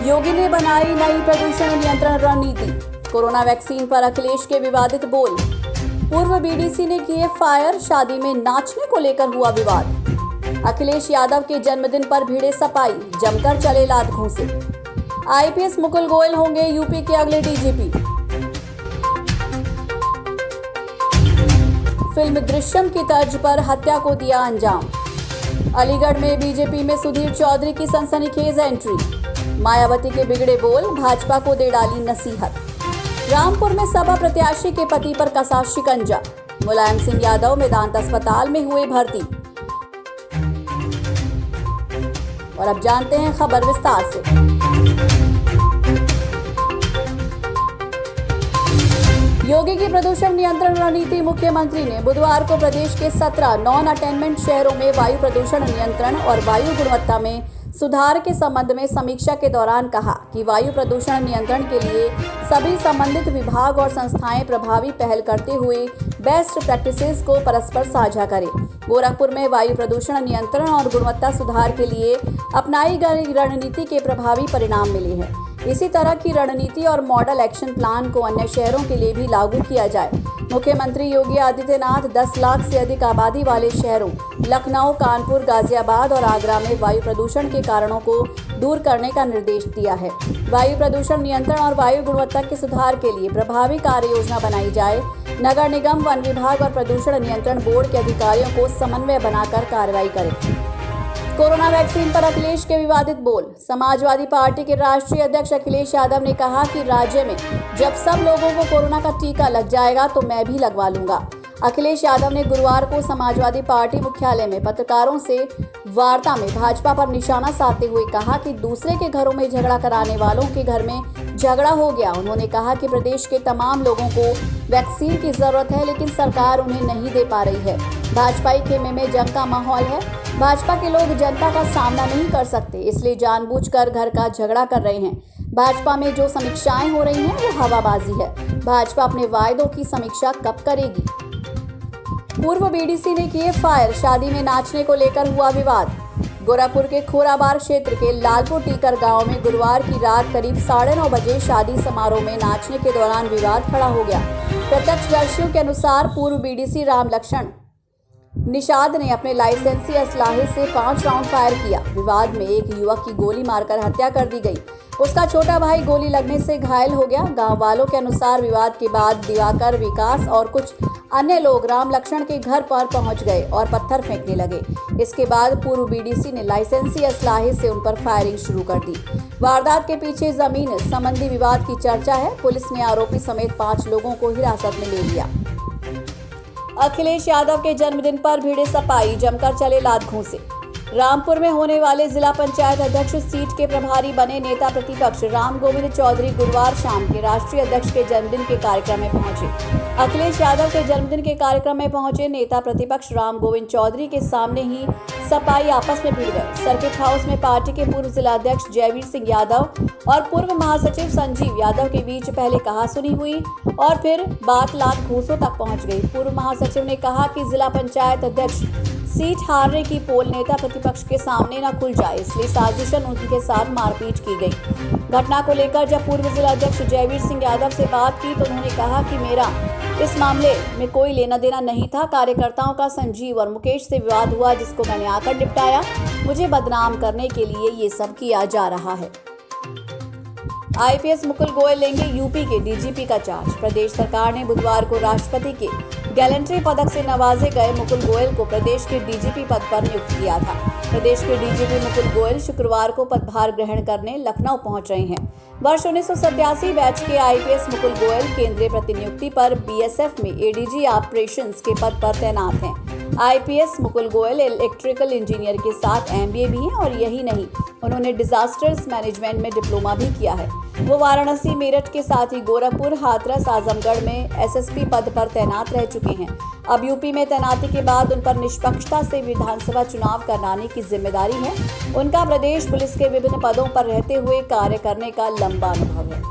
योगी ने बनाई नई प्रदूषण नियंत्रण रणनीति। कोरोना वैक्सीन पर अखिलेश के विवादित बोल। पूर्व बीडीसी ने किए फायर, शादी में नाचने को लेकर हुआ विवाद। अखिलेश यादव के जन्मदिन पर भिड़े सपाई, जमकर चले लात घूंसे। आईपीएस मुकुल गोयल होंगे यूपी के अगले डीजीपी। फिल्म दृश्यम की तर्ज पर हत्या को दिया अंजाम। अलीगढ़ में बीजेपी में सुधीर चौधरी की सनसनीखेज एंट्री। मायावती के बिगड़े बोल, भाजपा को दे डाली नसीहत। रामपुर में सपा प्रत्याशी के पति पर कसा शिकंजा। मुलायम सिंह यादव मेदांत अस्पताल में हुए भर्ती। और अब जानते हैं खबर विस्तार से। योगी की प्रदूषण नियंत्रण रणनीति। मुख्यमंत्री ने बुधवार को प्रदेश के 17 नॉन अटेनमेंट शहरों में वायु प्रदूषण नियंत्रण और वायु गुणवत्ता में सुधार के संबंध में समीक्षा के दौरान कहा कि वायु प्रदूषण नियंत्रण के लिए सभी संबंधित विभाग और संस्थाएं प्रभावी पहल करते हुए बेस्ट प्रैक्टिसेस को परस्पर साझा करें। गोरखपुर में वायु प्रदूषण नियंत्रण और गुणवत्ता सुधार के लिए अपनाई गई रणनीति के प्रभावी परिणाम मिले हैं। इसी तरह की रणनीति और मॉडल एक्शन प्लान को अन्य शहरों के लिए भी लागू किया जाए। मुख्यमंत्री योगी आदित्यनाथ 10 लाख से अधिक आबादी वाले शहरों लखनऊ, कानपुर, गाजियाबाद और आगरा में वायु प्रदूषण के कारणों को दूर करने का निर्देश दिया है। वायु प्रदूषण नियंत्रण और वायु गुणवत्ता के सुधार के लिए प्रभावी कार्य योजना बनाई जाए। नगर निगम, वन विभाग और प्रदूषण नियंत्रण बोर्ड के अधिकारियों को समन्वय बनाकर कार्रवाई करें। कोरोना वैक्सीन पर अखिलेश के विवादित बोल। समाजवादी पार्टी के राष्ट्रीय अध्यक्ष अखिलेश यादव ने कहा कि राज्य में जब सब लोगों को कोरोना का टीका लग जाएगा तो मैं भी लगवा लूंगा। अखिलेश यादव ने गुरुवार को समाजवादी पार्टी मुख्यालय में पत्रकारों से वार्ता में भाजपा पर निशाना साधते हुए कहा कि दूसरे के घरों में झगड़ा कराने वालों के घर में झगड़ा हो गया। उन्होंने कहा कि प्रदेश के तमाम लोगों को वैक्सीन की जरूरत है, लेकिन सरकार उन्हें नहीं दे पा रही है। भाजपाई खेमे में जंग का माहौल है। भाजपा के लोग जनता का सामना नहीं कर सकते, इसलिए जानबूझकर घर का झगड़ा कर रहे हैं। भाजपा में जो समीक्षाएं हो रही हैं वो हवाबाजी है। भाजपा अपने वायदों की समीक्षा कब करेगी? पूर्व बीडीसी ने किए फायर, शादी में नाचने को लेकर हुआ विवाद। गोरखपुर के खोराबार क्षेत्र के लालपुर टीकर गांव में गुरुवार की रात करीब 9:30 बजे शादी समारोह में नाचने के दौरान विवाद खड़ा हो गया। प्रत्यक्षदर्शियों के अनुसार पूर्व बीडीसी राम लक्ष्मण निषाद ने अपने लाइसेंसी असलाहे से 5 राउंड फायर किया। विवाद में एक युवक की गोली मारकर हत्या कर दी गई। उसका छोटा भाई गोली लगने से घायल हो गया। गांव वालों के अनुसार विवाद के बाद दिवाकर, विकास और कुछ अन्य लोग राम लक्ष्मण के घर पर पहुंच गए और पत्थर फेंकने लगे। इसके बाद पूर्व बीडीसी ने लाइसेंसी असलाहे से उन पर फायरिंग शुरू कर दी। वारदात के पीछे जमीन संबंधी विवाद की चर्चा है। पुलिस ने आरोपी समेत 5 लोगों को हिरासत में ले लिया। अखिलेश यादव के जन्मदिन पर भिड़े सपाई, जमकर चले लात घूंसे। रामपुर में होने वाले जिला पंचायत अध्यक्ष सीट के प्रभारी बने नेता प्रतिपक्ष राम गोविंद चौधरी गुरुवार शाम के राष्ट्रीय अध्यक्ष के जन्मदिन के कार्यक्रम में पहुंचे। अखिलेश यादव के जन्मदिन के कार्यक्रम में पहुंचे नेता प्रतिपक्ष राम गोविंद चौधरी के सामने ही सपाई आपस में भिड़ गए। सर्किट हाउस में पार्टी के पूर्व जिला अध्यक्ष जयवीर सिंह यादव और पूर्व महासचिव संजीव यादव के बीच पहले कहासुनी हुई और फिर बात लात घूंसों तक पहुंच गई। पूर्व महासचिव ने कहा कि जिला पंचायत अध्यक्ष सीट हारने की पोल नेता प्रतिपक्ष के सामने न खुल जाए, इसलिए साजिशन उनके साथ मारपीट की गई। घटना को लेकर जब पूर्व जिला अध्यक्ष जयवीर सिंह यादव से बात की तो उन्होंने कहा कि मेरा इस मामले में कोई लेना देना नहीं था। कार्यकर्ताओं का संजीव और मुकेश से विवाद हुआ, जिसको मैंने आकर निपटाया। मुझे बदनाम करने के लिए ये सब किया जा रहा है। आईपीएस मुकुल गोयल लेंगे यूपी के डीजीपी का चार्ज। प्रदेश सरकार ने बुधवार को राष्ट्रपति के गैलेंट्री पदक से नवाजे गए मुकुल गोयल को प्रदेश के डीजीपी पद पर नियुक्त किया था। प्रदेश के डीजीपी मुकुल गोयल शुक्रवार को पदभार ग्रहण करने लखनऊ पहुंच रहे हैं। वर्ष 1987 बैच के आईपीएस मुकुल गोयल केंद्रीय प्रतिनियुक्ति पर बीएसएफ में एडीजी ऑपरेशंस के पद पर तैनात हैं। IPS Mukul Goyal electrical engineer के साथ एमबीए भी हैं और यही नहीं, उन्होंने डिजास्टर्स मैनेजमेंट में डिप्लोमा भी किया है। वो वाराणसी, मेरठ के साथ ही गोरखपुर, हाथरस, आजमगढ़ में एसएसपी पद पर तैनात रह चुके हैं। अब यूपी में तैनाती के बाद उन पर निष्पक्षता से विधानसभा चुनाव कराने की जिम्मेदारी है। उनका प्रदेश पुलिस के विभिन्न पदों पर रहते हुए कार्य करने का लंबा अनुभव है।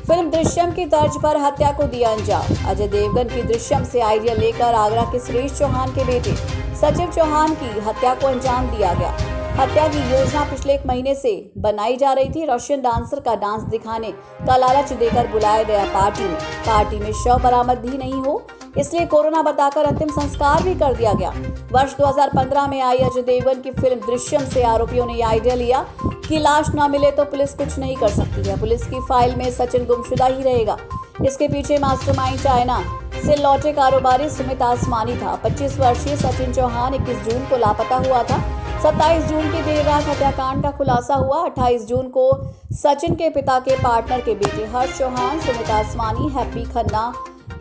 फिल्म दृश्यम की तर्ज पर हत्या को दिया अंजाम। अजय देवगन की दृश्यम से आइडिया लेकर आगरा के सुरेश चौहान के बेटे सचिव चौहान की हत्या को अंजाम दिया गया। हत्या की योजना पिछले 1 महीने से बनाई जा रही थी। रशियन डांसर का डांस दिखाने का लालच देकर बुलाया गया पार्टी में शव बरामद भी नहीं हो, इसलिए कोरोना बताकर अंतिम संस्कार भी कर दिया गया। वर्ष 2015 में आई अजय देवगन की फिल्म दृश्यम से आरोपियों ने यह आइडिया लिया कि लाश न मिले तो पुलिस कुछ नहीं कर सकती है। पुलिस की फाइल में सचिन गुमशुदा ही रहेगा। इसके पीछे मास्टरमाइंड चाइना से लौटे कारोबारी सुमित आसमानी था। 25 वर्षीय सचिन चौहान 21 जून को लापता हुआ था। 27 जून की देर रात हत्याकांड का खुलासा हुआ। 28 जून को सचिन के पिता के पार्टनर के बेटे हर्ष चौहान, सुमित आसमानी, हैप्पी खन्ना,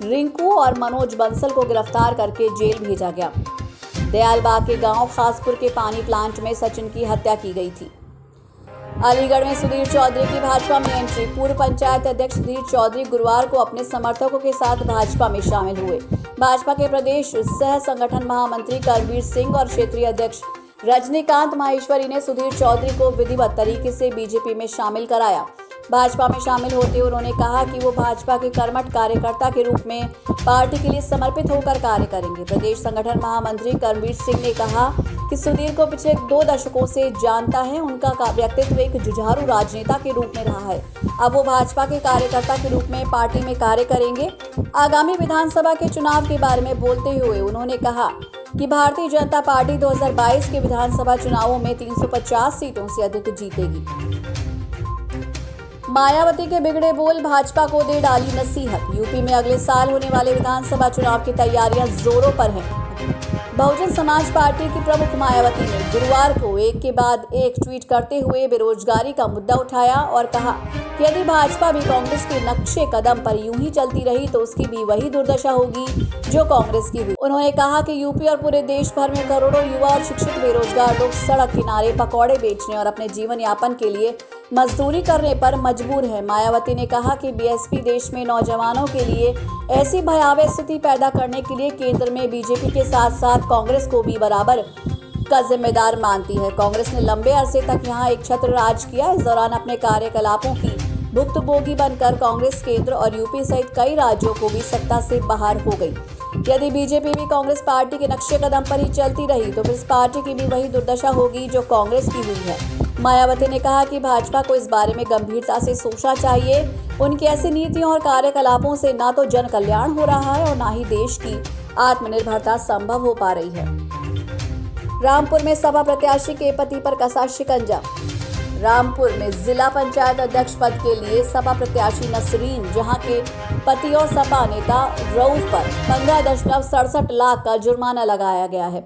रिंकू और मनोज बंसल को गिरफ्तार करके जेल भेजा गया। दयालबाग के गांव खासपुर के पानी प्लांट में सचिन की हत्या की गई थी। अलीगढ़ में सुधीर चौधरी की भाजपा में एंट्री। पूर्व पंचायत अध्यक्ष सुधीर चौधरी गुरुवार को अपने समर्थकों के साथ भाजपा में शामिल हुए। भाजपा के प्रदेश सह संगठन महामंत्री करबीर सिंह और क्षेत्रीय अध्यक्ष रजनीकांत माहेश्वरी ने सुधीर चौधरी को विधिवत तरीके से बीजेपी में शामिल कराया। भाजपा में शामिल होते उन्होंने कहा कि वो भाजपा के कर्मठ कार्यकर्ता के रूप में पार्टी के लिए समर्पित होकर कार्य करेंगे। प्रदेश संगठन महामंत्री करबीर सिंह ने कहा कि सुधीर को पिछले 2 दशकों से जानता है। उनका व्यक्तित्व एक जुझारू राजनेता के रूप में रहा है। अब वो भाजपा के कार्यकर्ता के रूप में पार्टी में कार्य करेंगे। आगामी विधानसभा के चुनाव के बारे में बोलते हुए उन्होंने कहा कि भारतीय जनता पार्टी 2022 के विधानसभा चुनावों में 350 सीटों से अधिक जीतेगी। मायावती के बिगड़े बोल, भाजपा को दे डाली नसीहत। यूपी में अगले साल होने वाले विधानसभा चुनाव की तैयारियां जोरों पर हैं। बहुजन समाज पार्टी की प्रमुख मायावती ने गुरुवार को एक के बाद एक ट्वीट करते हुए बेरोजगारी का मुद्दा उठाया और कहा कि यदि भाजपा भी कांग्रेस के नक्शे कदम पर यूं ही चलती रही तो उसकी भी वही दुर्दशा होगी जो कांग्रेस की हुई। उन्होंने कहा कि यूपी और पूरे देश भर में करोड़ों युवा और शिक्षित बेरोजगार लोग सड़क किनारे पकौड़े बेचने और अपने जीवन यापन के लिए मजदूरी करने पर मजबूर है। मायावती ने कहा कि बीएसपी देश में नौजवानों के लिए ऐसी भयावह स्थिति पैदा करने के लिए केंद्र में बीजेपी के साथ साथ कांग्रेस को भी बराबर का जिम्मेदार मानती है। कांग्रेस ने लंबे अरसे तक यहां एक छत्र राज किया। इस दौरान अपने कार्यकलापों की भुक्तभोगी बनकर कांग्रेस केंद्र और यूपी सहित कई राज्यों को भी सत्ता से बाहर हो गई। यदि बीजेपी भी कांग्रेस पार्टी के नक्शे कदम पर ही चलती रही तो इस पार्टी की भी वही दुर्दशा होगी जो कांग्रेस की हुई है। मायावती ने कहा कि भाजपा को इस बारे में गंभीरता से सोचना चाहिए। उनकी ऐसी नीतियों और कार्यकलापों से ना तो जन कल्याण हो रहा है और ना ही देश की आत्मनिर्भरता संभव हो पा रही है। रामपुर में सपा प्रत्याशी के पति पर कसा शिकंजा। रामपुर में जिला पंचायत अध्यक्ष पद के लिए सपा प्रत्याशी नसरीन जहां के पति और सपा नेता रऊफ पर 15.67 लाख का जुर्माना लगाया गया है।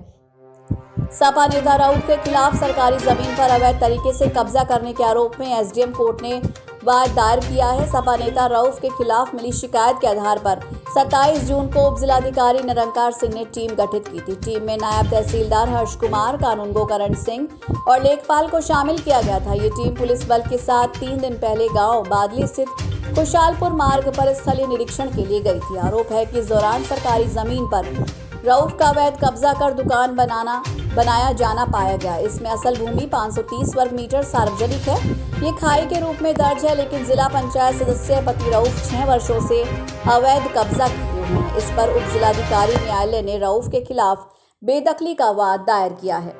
सपा नेता रऊफ के खिलाफ सरकारी जमीन पर अवैध तरीके से कब्जा करने के आरोप में एसडीएम कोर्ट ने वाद दायर किया है। सपा नेता रऊफ के खिलाफ मिली शिकायत के आधार पर 27 जून को उप जिलाधिकारी निरंकार सिंह ने टीम गठित की थी। टीम में नायब तहसीलदार हर्ष कुमार, कानूनगो करण सिंह और लेखपाल को शामिल किया गया था। ये टीम पुलिस बल के साथ 3 दिन पहले गांव बादली स्थित खुशालपुर मार्ग पर स्थलीय निरीक्षण के लिए गई थी। आरोप है कि इस दौरान सरकारी जमीन पर रऊफ का अवैध कब्जा कर दुकान बनाया जाना पाया गया। इसमें असल भूमि 530 वर्ग मीटर सार्वजनिक है। ये खाई के रूप में दर्ज है, लेकिन जिला पंचायत सदस्य पति रऊफ 6 वर्षों से अवैध कब्जा किए हुए हैं। इस पर उप जिलाधिकारी न्यायालय ने रऊफ के खिलाफ बेदखली का वाद दायर किया है।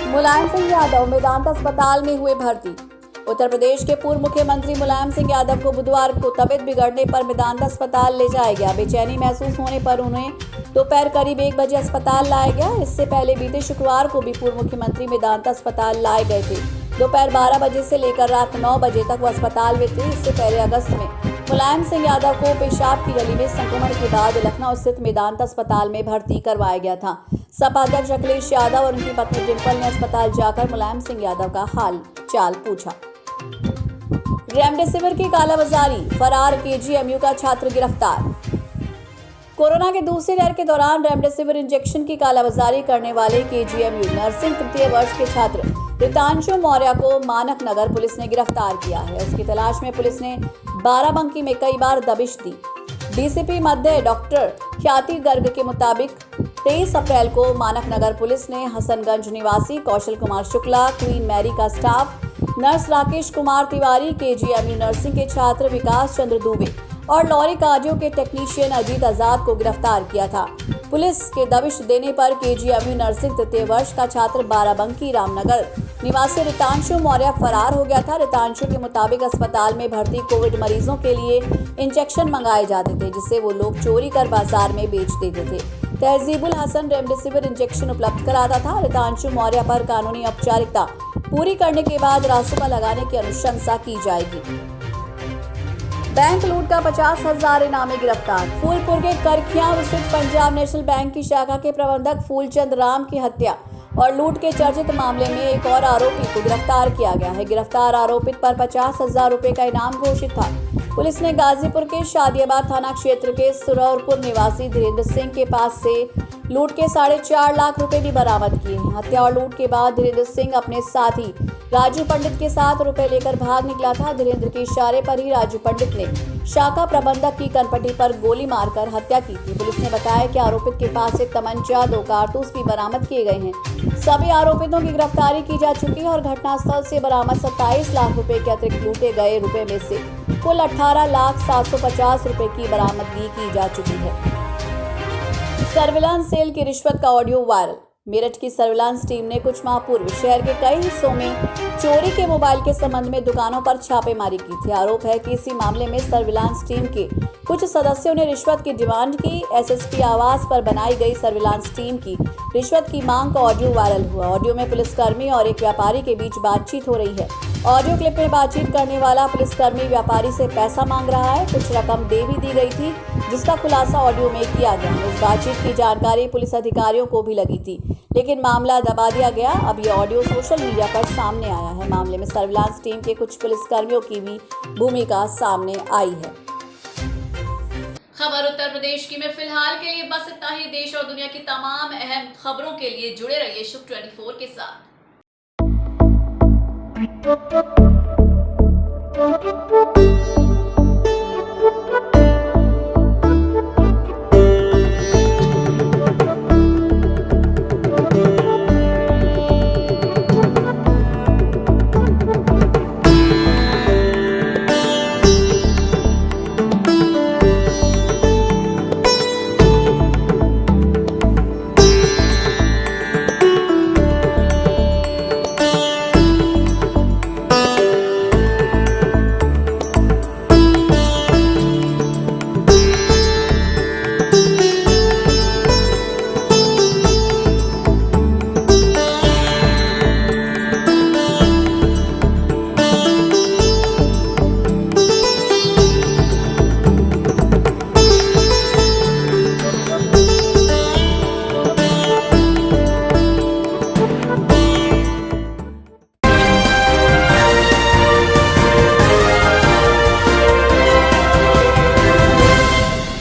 मुलायम सिंह यादव मेदांता अस्पताल में हुए भर्ती। उत्तर प्रदेश के पूर्व मुख्यमंत्री मुलायम सिंह यादव को बुधवार को तबीयत बिगड़ने पर मेदांता अस्पताल ले जाया गया। बेचैनी महसूस होने पर उन्हें दोपहर करीब 1 बजे अस्पताल लाया गया। इससे पहले बीते शुक्रवार को भी पूर्व मुख्यमंत्री मेदांता अस्पताल लाए गए थे। दोपहर 12 बजे से लेकर रात 9 बजे तक वो अस्पताल में थे। इससे पहले अगस्त में मुलायम सिंह यादव को पेशाब की नली में संक्रमण के बाद लखनऊ स्थित मेदांता अस्पताल में भर्ती करवाया गया था। सपा अध्यक्ष अखिलेश यादव और उनकी पत्नी डिंपल ने अस्पताल जाकर मुलायम सिंह यादव का हाल चाल पूछा। रेमडेसिविर की कालाबाजारी, फरार केजीएमयू का छात्र गिरफ्तार। कोरोना के दूसरी लहर के दौरान रेमडेसिविर इंजेक्शन की कालाबाजारी करने वाले केजीएमयू नर्सिंग तृतीय वर्ष के छात्र रितांशु मौर्य को मानक नगर पुलिस ने गिरफ्तार किया है। उसकी तलाश में पुलिस ने बाराबंकी में कई बार दबिश दी। डीसीपी मध्य डॉक्टर ख्याति गर्ग के मुताबिक 23 अप्रैल को मानक नगर पुलिस ने हसनगंज निवासी कौशल कुमार शुक्ला, क्वीन मैरी का staff nurse Rakesh Kumar Tiwari, KGMU nursing के छात्र विकास चंद्र दुबे और लॉरी कार्डियो के टेक्नीशियन अजीत आजाद को गिरफ्तार किया था। पुलिस के दबिश देने पर केजीएमयू नर्सिंग तृतीय वर्ष का छात्र बाराबंकी रामनगर निवासी रितांशु मौर्य फरार हो गया था। रितांशु के मुताबिक अस्पताल में भर्ती कोविड मरीजों के लिए इंजेक्शन मंगाए जाते थे, जिसे वो लोग चोरी कर बाजार में बेच देते थे। तहजीबुल हसन रेमडेसिविर इंजेक्शन उपलब्ध कराता था। रितांशु मौर्य पर कानूनी औपचारिकता पूरी करने के बाद रासुका लगाने की अनुशंसा की जाएगी। बैंक लूट का 50,000 इनामी गिरफ्तार। फूलपुर के करखियां स्थित पंजाब नेशनल बैंक की शाखा के प्रबंधक फूलचंद राम की हत्या और लूट के चर्चित मामले में एक और आरोपी को गिरफ्तार किया गया है। गिरफ्तार आरोपित पर 50,000 रुपए का इनाम घोषित था। पुलिस ने गाजीपुर के शादियाबाद थाना क्षेत्र के सुरौरपुर निवासी धीरेन्द्र सिंह के पास से लूट के 4.5 लाख रुपए भी बरामद किए हैं। हत्या और लूट के बाद धीरेन्द्र सिंह अपने साथी राजू पंडित के साथ रुपए लेकर भाग निकला था। धीरेन्द्र के इशारे पर ही राजू पंडित ने शाखा प्रबंधक की कनपटी पर गोली मारकर हत्या की थी। पुलिस ने बताया कि आरोपित के पास से तमंचा, 2 कारतूस भी बरामद किए गए हैं। सभी आरोपितों की गिरफ्तारी की जा चुकी है और घटनास्थल से बरामद 27 लाख रुपए के अतिरिक्त लूटे गए रुपए में से कुल 18,750 रुपए की बरामदगी की जा चुकी है। सर्विलांस सेल की रिश्वत का ऑडियो वायरल। मेरठ की सर्विलांस टीम ने कुछ माह पूर्व शहर के कई हिस्सों में चोरी के मोबाइल के संबंध में दुकानों पर छापेमारी की थी। आरोप है कि इसी मामले में सर्विलांस टीम के कुछ सदस्यों ने रिश्वत की डिमांड की। एसएसपी आवास पर बनाई गई सर्विलांस टीम की रिश्वत की मांग का ऑडियो वायरल हुआ। ऑडियो में पुलिसकर्मी और एक व्यापारी के बीच बातचीत हो रही है। ऑडियो क्लिप में बातचीत करने वाला पुलिसकर्मी व्यापारी से पैसा मांग रहा है। कुछ रकम दे भी दी गई थी, जिसका खुलासा ऑडियो में किया गया। इस बातचीत की जानकारी पुलिस अधिकारियों को भी लगी थी, लेकिन मामला दबा दिया गया। अब ये ऑडियो सोशल मीडिया पर सामने आया है। मामले में सर्विलांस टीम के कुछ पुलिसकर्मियों की भी भूमिका सामने आई है। खबर उत्तर प्रदेश की में फिलहाल के लिए बस इतना ही। देश और दुनिया की तमाम अहम खबरों के लिए जुड़े रहिए शुभ 24 के साथ।